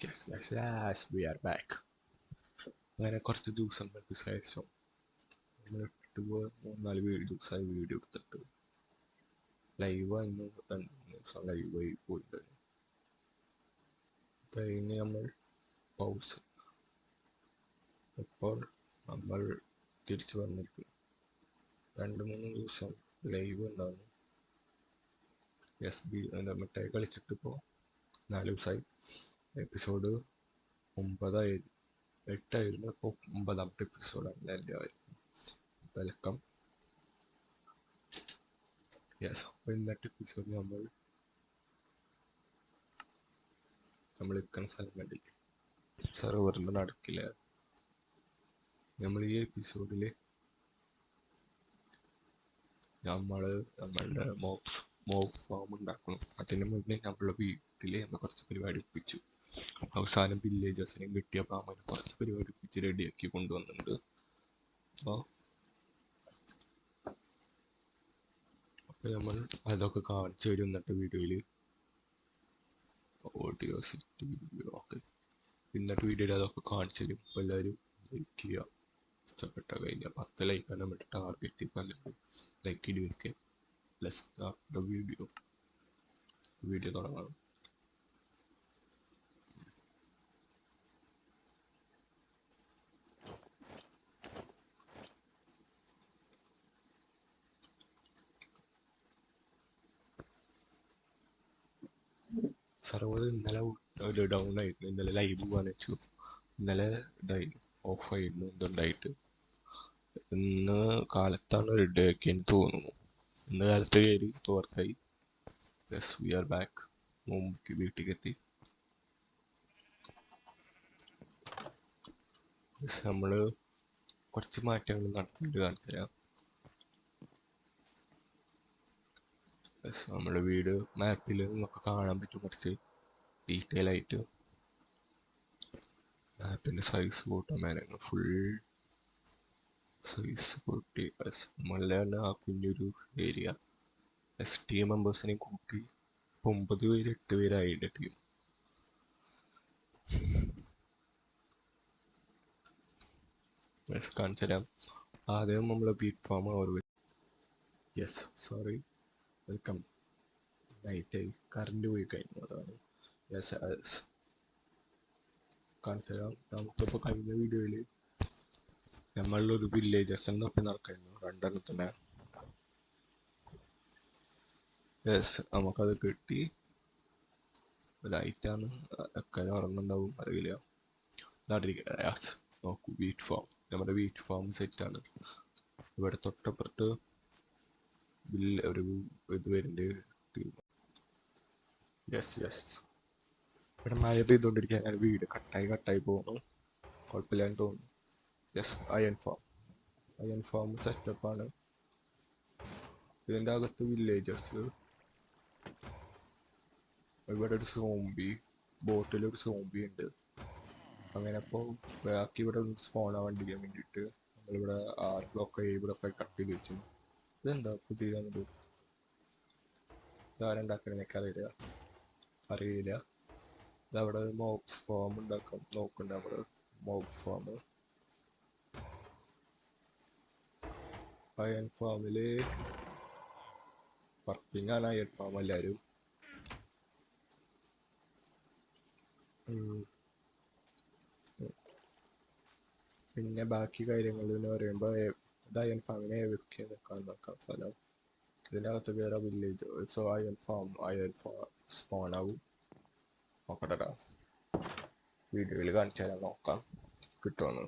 Yes, we are back. അങ്ങനെ കുറച്ച് ദിവസങ്ങൾക്ക് ശേഷം നമ്മൾ ഇട്ടിട്ട് മൂന്നാല് ദിവസമായി വീഡിയോ എടുത്തിട്ട് ലൈവായിരുന്നു. 2 ദിവസം ലൈവായി പോയിട്ട് കഴിഞ്ഞ് നമ്മൾ പൗസ്. ഇപ്പോൾ നമ്മൾ തിരിച്ചു വന്നിരിക്കും. 2-3 ദിവസം ലൈവ് ഉണ്ടായിരുന്നു. SB മിഠായി കളിച്ചിട്ട് ഇപ്പോൾ 4 ദിവസമായി. എപ്പിസോഡ് 8ആയിരുന്നു. ഇപ്പോൾ 9ാമത്തെ എപ്പിസോഡാണ്. എല്ലാവരും വെൽക്കം. അപ്പോൾ ഇന്നത്തെ എപ്പിസോഡ് നമ്മൾ ഇരിക്കുന്ന സ്ഥലം കണ്ടില്ല, സെർവറിൻ്റെ നടക്കില്ല. നമ്മൾ ഈ എപ്പിസോഡിൽ നമ്മളുടെ മോബ് ഫാം ഉണ്ടാക്കണം. അതിന് മുന്നേ നമ്മളുടെ വീട്ടിൽ നമ്മൾ കുറച്ച് പരിപാടി ഒപ്പിച്ചു. അവസാനം വില്ലേജേഴ്സിനെയും കിട്ടിയപ്പോൾ അവന് കുറച്ച് പരിപാടി ഒപ്പിച്ച് റെഡിയാക്കി കൊണ്ടുവന്നിട്ടുണ്ട്. അപ്പോൾ നമ്മൾ അതൊക്കെ കാണിച്ചു തരും ഇന്നത്തെ വീഡിയോയിൽ. ഓഡിയോ സിറ്റി ഓക്കെ, ഇന്നത്തെ വീഡിയോയിൽ അതൊക്കെ കാണിച്ചു തരും. അപ്പോൾ എല്ലാവരും ലൈക്ക് ചെയ്യുക. ഇഷ്ടപ്പെട്ട കഴിഞ്ഞാൽ 10 ലൈക്കാണ് നമ്മുടെ ടാർഗറ്റ്. ഇപ്പം എല്ലാവരും ലൈക്ക് ചെയ്ത് വെക്കുക. ലെറ്റ്സ് സ്റ്റാർട്ട് ദ വീഡിയോ തുടങ്ങാം. സർവർ ഇന്നലെ ഒരു ഡൗൺ ആയിരുന്നു. ഇന്നലെ ലൈവ് പോകാൻ വെച്ചു. ഇന്നലെ ഓഫായിരുന്നു എന്തുണ്ടായിട്ട്. ഇന്ന് കാലത്താണ് റെഡി ആക്കിയെന്ന് തോന്നുന്നു. ഇന്ന് കാലത്ത് കയറി വർക്കായി. Yes, we are back. മുമ്പ് വീട്ടിലേക്ക് എത്തി. നമ്മൾ കുറച്ച് മാറ്റങ്ങൾ നടത്തിയിട്ട് കാണിച്ചു തരാം. നമ്മുടെ വീട് മാപ്പിൽ നമുക്ക് കാണാൻ പറ്റും കുറച്ച് ഡീറ്റെയിൽ ആയിട്ട്. മാപ്പിൻ്റെ സൈസ് കൂട്ടാൻ വേണമെങ്കിൽ ഫുൾ സൈസ് കൂട്ടി നമ്മളുടെ ആ കുഞ്ഞൊരു ഏരിയ ടീം മെമ്പേഴ്സിനെ കൂട്ടി 9 പേര് 8 പേരായി എൻ്റെ ടീം. കാണിച്ചു തരാം. ആദ്യം നമ്മൾ ബീറ്റ് ഫാം സോറി, വെൽക്കം. നൈറ്റായി, കറണ്ട് പോയി കഴിഞ്ഞു, അതാണ്. കാണിച്ചു തരാം. നമുക്കിപ്പോൾ കഴിഞ്ഞ വീഡിയോയിൽ നമ്മളുടെ വില്ലേജേഴ്സ് തപ്പി നടക്കായിരുന്നു, 2 നമുക്കത് കിട്ടി. ലൈറ്റാണ്, ഒക്കെ ഉറങ്ങുന്നുണ്ടാവും, അറിയില്ല. നോക്കൂ, വീറ്റ് ഫാം. നമ്മുടെ വീറ്റ് ഫാം സെറ്റാണ്. ഇവിടെ തൊട്ടപ്പുറത്ത് ഒരു ഇത് വരുന്നുണ്ട് ടീം. ഇവിടെ മഴ പെയ്തുകൊണ്ടിരിക്കാൻ വീട് കട്ടായി പോകുന്നു. കുഴപ്പമില്ലാന്ന് തോന്നുന്നു. അയൺ ഫാം സെറ്റപ്പാണ്. ഇതിൻ്റെ അകത്ത് വില്ലേജേഴ്സ്. ഇവിടെ ഒരു ബോട്ടിലൊരു സോംബി ഉണ്ട്. അങ്ങനെ അപ്പോൾ ബാക്കി ഇവിടെ സ്പോൺ ആവാണ്ടിരിക്കാൻ വേണ്ടിയിട്ട് നമ്മളിവിടെ 6 ബ്ലോക്ക് 7 ബ്ലോക്കായി കട്ട് ചെയ്ത് വെച്ചു. ഇതെന്താ പുതിയത്? ഇതാരുണ്ടാക്കണേക്ക് അറിയില്ല. ഇതവിടെ മോബ് ഫാം ഉണ്ടാക്കാൻ നോക്കുന്നുണ്ട് നമ്മള്. മോബ് ഫാം അയൺ ഫാമില് വർക്കിംഗ് ആണ്. അയൺ ഫാം എല്ലാവരും. പിന്നെ ബാക്കി കാര്യങ്ങൾ എന്ന് പറയുമ്പോൾ ഇത് അയൺ ഫാമിനെ നോക്കാം സ്ഥലം. ഇതിനകത്ത് വേറെ വില്ലേജ് അയൺ ഫാം സ്പോൺ ആവും. നോക്കട്ടെ, വീഡിയോയിൽ കാണിച്ചു തരാൻ നോക്കാം കിട്ടുമെന്ന്.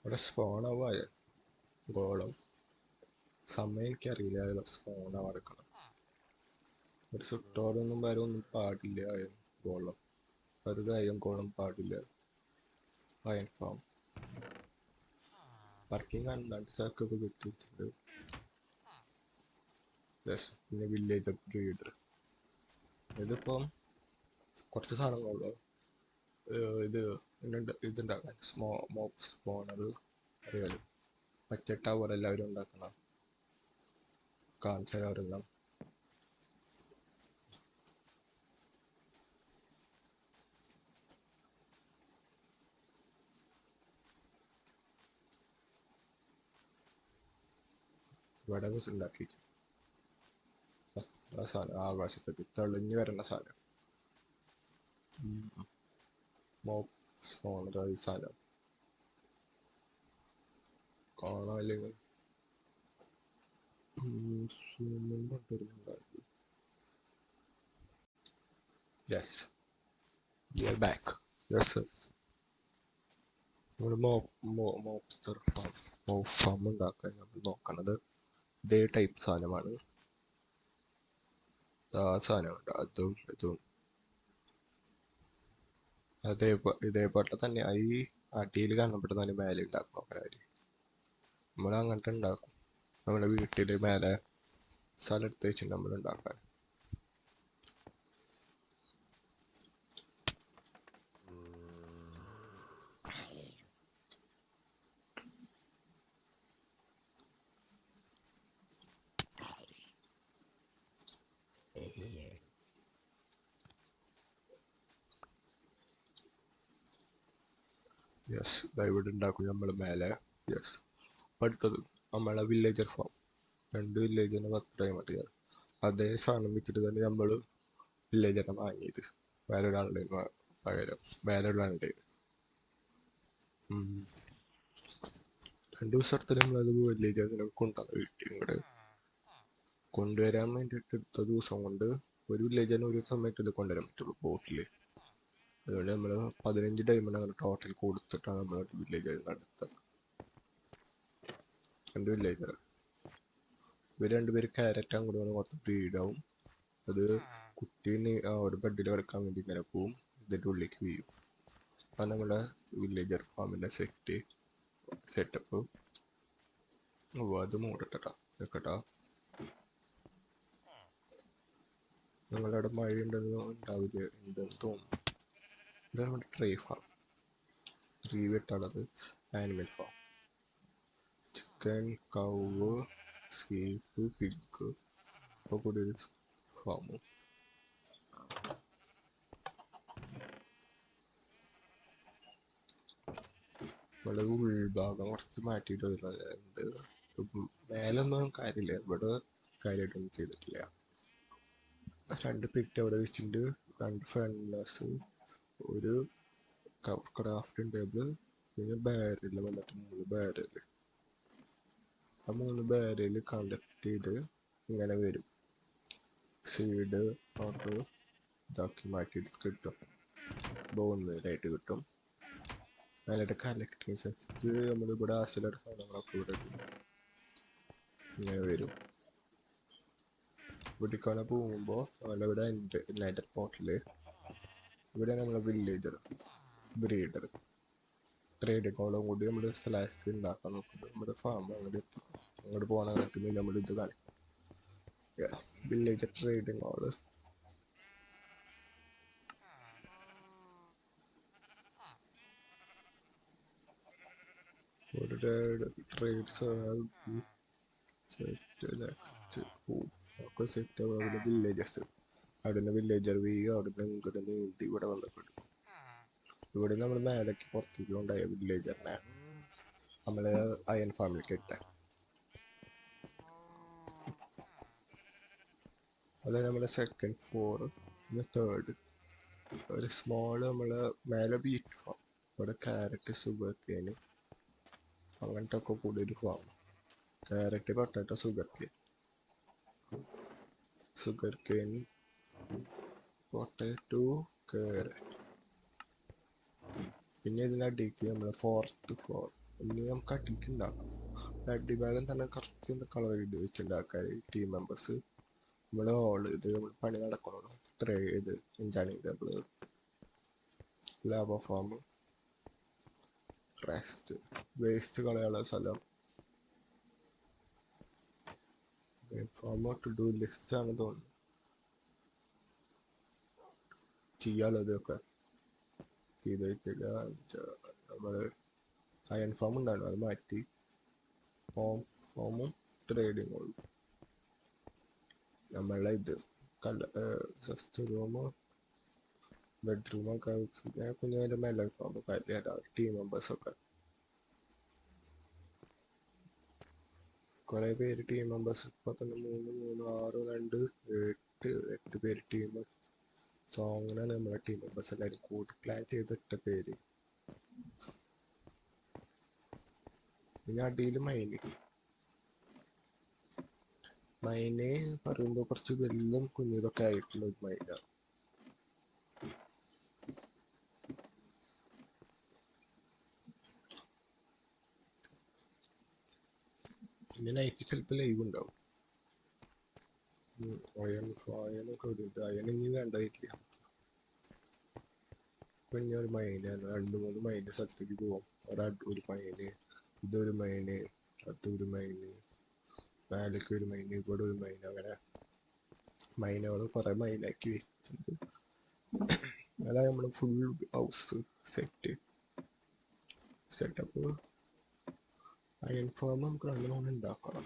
ഇവിടെ സ്പോൺ ആവായ ഗോളം സമയം എനിക്കറിയില്ല. സ്പോൺ ആവാടുക്കണം. ഒരു സുട്ടോടൊന്നും വരെ ഒന്നും പാടില്ല. ഗോളം ഒരു കാര്യം ഗോളം പാടില്ല. അയൺ ഫാം വർക്കിംഗ് ആണ്. 2 ചാക്കൊക്കെ കെട്ടി വെച്ചിട്ടുണ്ട്. യെസ്. പിന്നെ വില്ലേജ് ബ്രീഡർ. ഇതിപ്പം കുറച്ച് സാധനങ്ങളുള്ളൂ. ഇത് ഇതുണ്ടാക്കാൻ മോപ്പ് സ്പോണർ അറിയാലോ, മറ്റേ ടവർ എല്ലാവരും ഉണ്ടാക്കണം. കാണിച്ചാൽ അവരെല്ലാം ഇവിടെ ഉണ്ടാക്കി ആ സാധനം ആകാശത്തേക്ക് തെളിഞ്ഞു വരുന്ന സാധനം. മോപ്പ് സ്പോണർ ഈ സാധനം കാണാല്ലെങ്കിൽ yes, we are back. Yes, നമ്മൾ മോപ്സ്റ്റർ ഫാം ഉണ്ടാക്കാൻ നമ്മൾ നോക്കണത് ഇതേ ടൈപ്പ് സാധനമാണ്. ആ സാധനമുണ്ട്, അതും ഇതും ഇതേപോലെ തന്നെ ഈ അടിയിൽ കാണപ്പെട്ട തന്നെ മേലെ ഉണ്ടാക്കും അവരാര്. നമ്മൾ അങ്ങനത്തെ ഉണ്ടാക്കും. നമ്മുടെ വീട്ടിൽ മേലെ സ്ഥലം എടുത്ത് വെച്ചിട്ട് നമ്മൾ ഉണ്ടാക്കാൻ. യെസ്, ഇവിടെ ഉണ്ടാക്കും നമ്മൾ മേലെ. യെസ്, അടുത്തത് നമ്മളെ വില്ലേജർ ഫാം. 2 വില്ലേജിന് 10 ടൈം മതിയാകും. അതേ സാധനം വെച്ചിട്ട് തന്നെ നമ്മൾ വില്ലേജറിനെ വാങ്ങിയത് വേറെ ഒരാളുടെ പകരം വേറെ ഒരാളുടെ 2 ദിവസത്തിൽ നമ്മളത് വില്ലേജറിനെ കൊണ്ടുവന്ന് വീട്ടിൽ ഇങ്ങോട്ട് കൊണ്ടുവരാൻ വേണ്ടിയിട്ട് എടുത്ത ദിവസം കൊണ്ട് ഒരു വില്ലേജറിന് ഒരു സമയത്ത് ഇത് കൊണ്ടുവരാൻ പറ്റുള്ളൂ ബോട്ടിൽ. അതുകൊണ്ട് നമ്മൾ 15 ഡയമണ്ട് അങ്ങനെ ടോട്ടൽ കൊടുത്തിട്ടാണ് നമ്മൾ വില്ലേജ് നടത്തുക. 2 വില്ലേജർ ഇവർ 2 പേര് ക്യാരറ്റ് അങ്ങോട്ട് വന്ന് കുറച്ച് ബ്രീഡാവും. അത് കുട്ടി ഒരു ബെഡിൽ കിടക്കാൻ വേണ്ടി ഇങ്ങനെ പോവും, ഇതിൻ്റെ ഉള്ളിലേക്ക് വീഴും. അതാണ് നമ്മുടെ വില്ലേജർ ഫാമിൻ്റെ സെറ്റപ്പ്. അത് മൂടട്ടാ വെക്കട്ടാ. നിങ്ങളവിടെ മഴ ഉണ്ടെന്ന് ഉണ്ടാവില്ല, ഉണ്ടെന്ന് തോന്നുന്നു. ഇത് നമ്മുടെ ട്രീ ഫാം, ട്രീ വെട്ടാണത്. Animal farm, chicken, cow, sheep, pig ഒക്കെ കൂടി ഒരു ഫാമും. ഇവിടെ ഉൾഭാഗം കുറച്ച് മാറ്റിയിട്ട് വരുന്നുണ്ട്. മേലൊന്നും കാര്യമില്ല, ഇവിടെ കാര്യമായിട്ടൊന്നും ചെയ്തിട്ടില്ല. 2 പിറ്റ് അവിടെ വെച്ചിട്ടുണ്ട്, 2 ഫർണസ്, ഒരു ക്രാഫ്റ്റിംഗ് ടേബിൾ, പിന്നെ ബാരൽ വന്നിട്ട് 3 ബാരൽ. ആ 3 ബാരൽ കണ്ടക്ട് ചെയ്ത് ഇങ്ങനെ വരും. സീഡ് ഒക്കെ ഇതാക്കി മാറ്റിയിട്ട് കിട്ടും, ബോണിലായിട്ട് കിട്ടും. അതിലായിട്ട് കലക്ടിങ് സെറ്റ് നമ്മളിവിടെ ആശയിലുള്ള സാധനങ്ങളൊക്കെ ഇവിടെ ഇങ്ങനെ വരും. ഇവിടേക്കാണ് പോകുമ്പോൾ നമ്മളിവിടെ നെറ്റർ പോർട്ടല്, ഇവിടെ നമ്മളെ വില്ലേജർ ബ്രീഡർ ട്രേഡിങ്ങോടും കൂടി നമ്മൾ സ്ലാഷ് ഉണ്ടാക്കാൻ നോക്കുമ്പോൾ നമ്മുടെ ഫാം അങ്ങോട്ട് എത്തി. അങ്ങോട്ട് പോകണമെങ്കിൽ നമ്മൾ ഇത് കാണിക്കും. Villager trading hall. ട്രേഡ്സ് ഒക്കെ സെറ്റ് അവിടെ വില്ലേജസ്. അവിടുന്ന് വില്ലേജർ വീഴും, അവിടുന്ന് ഇങ്ങോട്ട് നീന്തി ഇവിടെ വന്നപ്പെടും. ഇവിടെ നമ്മൾ മേലേക്ക് പുറത്തേക്ക് കൊണ്ടായ വില്ലേജറിനെ നമ്മള് അയൺ ഫാമിലേക്ക് ഇട്ട. അത് നമ്മുടെ സെക്കൻഡ് ഫ്ലോർ. പിന്നെ തേർഡ് ഒരു സ്മോള് നമ്മള് മേലെ ബീറ്റ് ഫാം. ഇവിടെ ക്യാരറ്റ്, സുഗർ കെയിൻ അങ്ങനത്തെ ഒക്കെ കൂടി ഒരു farm. Carrot, potato, sugar cane, potato, carrot. പിന്നെ ഇതിനടിക്ക് നമ്മളെ 4th ഫ്ലോർ. ഇനി നമുക്ക് അടിക്ക് ഉണ്ടാക്കാം. അടിഭാഗം തന്നെ കുറച്ച് കളർ എഴുതി വെച്ചുണ്ടാക്കാൻ ടീം മെമ്പേഴ്സ്. നമ്മള് ഇത് പണി നടക്കണല്ലോ. ഇത് എൻജാനിങ് ടേബിള്, ലാബ ഫാം, വേസ്റ്റ് കളയാനുള്ള സ്ഥലം, ഫോമോ ടു ഡു ലിസ്റ്റ് ആണ് തോന്നുന്നു ചെയ്യാലോ. ഇതൊക്കെ ചെയ്ത് വെച്ചില്ല. നമ്മള് അയൺ ഫോം ഉണ്ടായിരുന്നു, അത് മാറ്റി ഫോമും ട്രേഡിങ്ങും ഉള്ളു. നമ്മളെ ഇത് ഫസ്റ്റ് റൂമോ ബെഡ്റൂമൊക്കെ കുഞ്ഞതിൻ്റെ മേലെ ഫോമൊക്കെ ടീം മെമ്പേഴ്സൊക്കെ കുറെ പേര് ടീം മെമ്പേഴ്സ് ഇപ്പൊ തന്നെ 8 പേര് ടീം. സോങ്ങിനാണ് നമ്മുടെ ടീം മെമ്പേഴ്സ് എല്ലാവരും കൂടി പ്ലാൻ ചെയ്തിട്ട പേര്. പിന്നെ അടിയിൽ മൈന് പറയുമ്പോ കുറച്ച് വലുതും കുഞ്ഞിതൊക്കെ ആയിട്ടുള്ള ഒരു മൈന. പിന്നെ നൈറ്റ് ചിലപ്പോൾ ലൈവ് ഉണ്ടാവും. അയനൊക്കെ ഇടുന്നുണ്ട്. അയനിങ്ങി വേണ്ടായിട്ടില്ല. പിന്നെ ഒരു മൈന് 2-3 മൈന് സ്ഥലത്തേക്ക് പോകും. ഒരു മൈന്, ഇതൊരു മൈന്, അതൊരു മൈന്, മേലേക്ക് ഒരു മൈന്, ഇവിടെ ഒരു മൈന്, അങ്ങനെ മൈനുകൾ കുറെ മൈനാക്കി വെച്ചിട്ടുണ്ട്. അതായത് നമ്മള് full house setup iron form നമുക്ക് നല്ലോണം ഉണ്ടാക്കണം.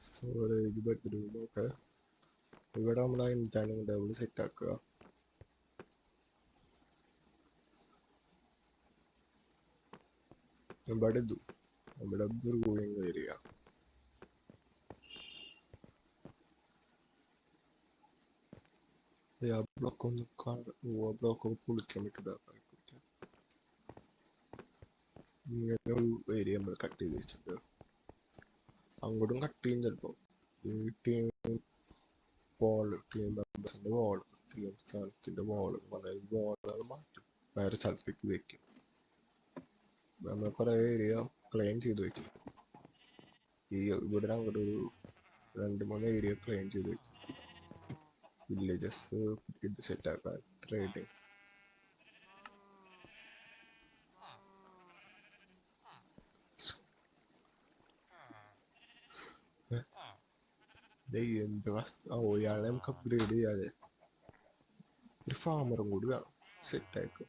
സ്റ്റോറേജ് ബെഡ്റൂമൊക്കെ ഇവിടെ നമ്മൾ എന്താണ് ഡബിൾ സെറ്റ് ആക്കുക. ഇവിടെ ബ്രൂയിങ് ഏരിയ. ആ ബ്ലോക്ക് പൊളിക്കാൻ പറ്റില്ല. ഇങ്ങനെ ഒരു ഏരിയ നമ്മൾ കട്ട് ചെയ്ത് വെച്ചിട്ട് അങ്ങോട്ടും കട്ട് ചെയ്യും ചിലപ്പോൾ. ഈ ടീം മെമ്പേഴ്സിന്റെ വാൾ, ടീം സ്ഥലത്തിന്റെ വാളുകൾ മാറ്റും, വേറെ സ്ഥലത്തേക്ക് വെക്കും. നമ്മൾ കുറെ ഏരിയ ക്ലെയിം ചെയ്ത് വെച്ചു. ഈ ഇവിടെ അങ്ങോട്ട് ഒരു 2-3 ഏരിയ ക്ലെയിം ചെയ്ത് വെച്ചു. വില്ലേജസ് ഇത് സെറ്റാക്കാൻ ട്രേഡിങ്. ഇയാളെ നമുക്ക് അപ്ഗ്രേഡ് ചെയ്യാതെ ഒരു ഫാമറും കൂടി വേണം. സെറ്റാക്കും.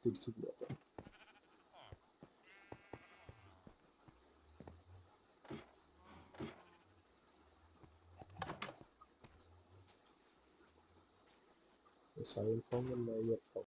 തിരിച്ചു പോകാം. സൈൻ ഫോം നന്നായി വെക്കാം.